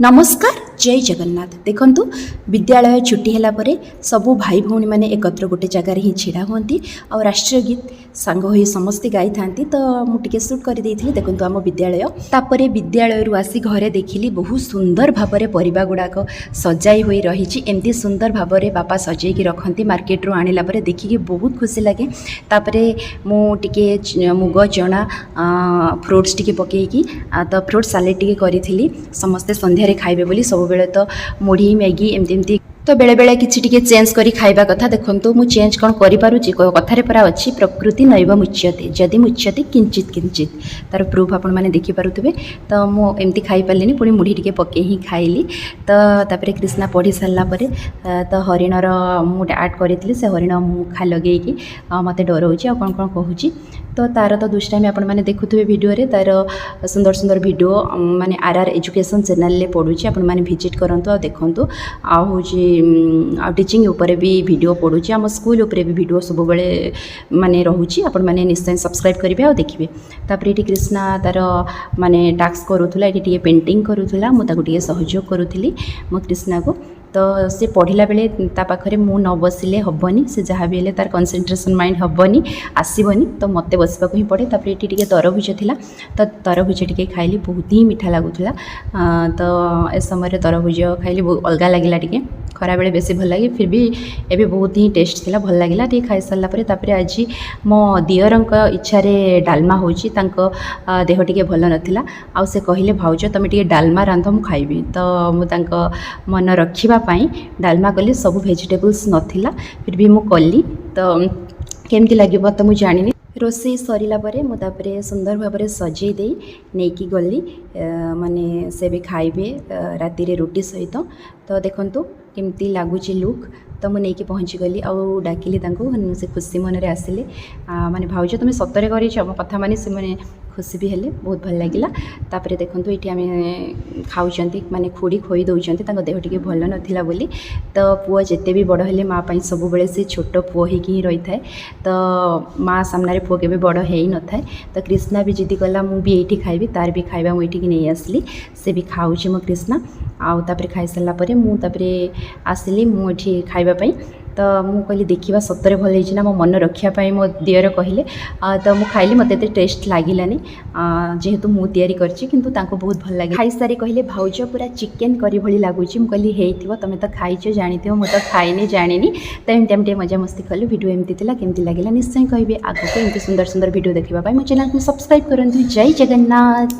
नमस्कार जय जगन्नाथ। देखंतु विद्यालय छुट्टी है सबू भाई भौणी मैंने एकत्र गोटे जगार ही छिड़ा हुंती और राष्ट्रीय गीत सांग हो समस्ते गाई था। तो मुझे सुट कर देखु आम विद्यालय तापर विद्यालय आसी घरे देखिली बहुत सुंदर भाव में परिबा गुड़ाक सजाई हुई रही। एमती सुंदर भाव में बापा सजैकी रखती मार्केट रू आनिला देखिकी बहुत खुशी लगे। तापर मुझे मुग चना फ्रुट्स टी पकईकी तो फ्रुट सालेड टी करी समस्ते संध्या खाइबे बोली सब बेले तो मुढ़ी मैगी एमती तो बेले बेले किसी चेंज करी खाइबा कथा। देखो मु चेंज कौन करि कथारे परा अच्छी प्रकृति नैव मुच्यते जदि मुच्यते किंचित किंचित तार प्रूफ आपण मैंने देखिपे। तो मुझे खाई पारे पुणी मुढ़ी टे पके ही खाइली। तो तापर कृष्णा पढ़ी सारा तो हरिणर मुझे आर्ट करी से हरिण मुखा लगे मत डराऊँ आ कौन कौन कहूँ। तो तार तो दुष्टामी आपण मैंने देखुवे वीडियो तार सुंदर सुंदर वीडियो माने आर एजुकेशन चैनल पड़ुची आपण मैंने विजिट करंतु आ देखंतु आ होची आ टीचिंग ऊपर भी वीडियो पड़ुची आम स्कूल ऊपर भी वीडियो सब बेले माने रहूची आपण मैंने निश्चय सब्सक्राइब करेंगे आ देखिए। तापर ये कृष्णा तार माने टास्क करूला ये पेंटिंग करूला मुझे सहयोग करूली मो कृष्णा को। तो सी पढ़ला बेले पाखे मु न बसिले हेनी से जहाँ भी तार कंसंट्रेशन माइंड हेनी आसबनी तो मत बसवा ही पड़े। तापर ये टी तरभुज था तो तरभुज टी खाइली बहुत ही मीठा लगुला। तो ए समय तरभुज खाइली अलग लगे टी खरा बेले बेसी भल लगे फिर भी एबे बहुत ही टेस्ट थिला भल लगिला टी खाई सारा पर। आज मो दियर इच्छा डालमा होची देह टी भल नाला आ से कहले भाउज तुम टे डालमा रांध मु खाइबी। तो मुझे मन रखा डालमा कली सब वेजिटेबल्स नथिला फिर भी मु कली। तो केमती लगे तो मुझे जानी रोषे सरला मुझे सुंदर भाव में सजे दे नहीं गली माने से भी खाइबे राति रुटी सहित। तो देखंतु केमती लगुच लुक। तो मुझे नहीं पहुँची गली आउ डाकिली से खुशी मन में आसिले माने भाउज तुम सतरे कर कथा मानी से मैंने खुशी भी हेले बहुत भल लगिला। तापर देखंतु ये आम खाऊँच माने खुड़ी खोई दौरान देह टी भल नाला बोली। तो पुआ जिते भी बड़ हेले माँ पाई सब बेले से छोट पुओ ही रही थाए। तो माँ सामने पुओ के बड़ हो न थाए। तो कृष्णा भी जिद्दी कला मुझे ये खाइबी तार भी खाइबा मुझे नहीं आसली से भी खाऊँ मो कृष्णा आउ तापर खाई सारापर मुझे आसली मुझे खाइबापी। तो मु कहली देखा सतरे भल होना मो मन रखापी मो दियर कहले। तो मुझे खाइली मत टेस्ट लगिलानी जेहेतु मु तैयारी करछि किंतु तांको बहुत भल लगे। खाई सारी कहले भाउज पूरा चिकेन करी भली लगुच। मुझे कहली हेइथिबो तुम तो खाइछ जानिथिबो मु तो खाइनी जानिनी। तो एमती मजा मस्ती कलु वीडियो एमती थिला केमती लगिला निश्चय कहबे। आगको एमती सुंदर सुंदर वीडियो देखिबा पाई मो चैनल को सब्सक्राइब करंतु। जय जगन्नाथ।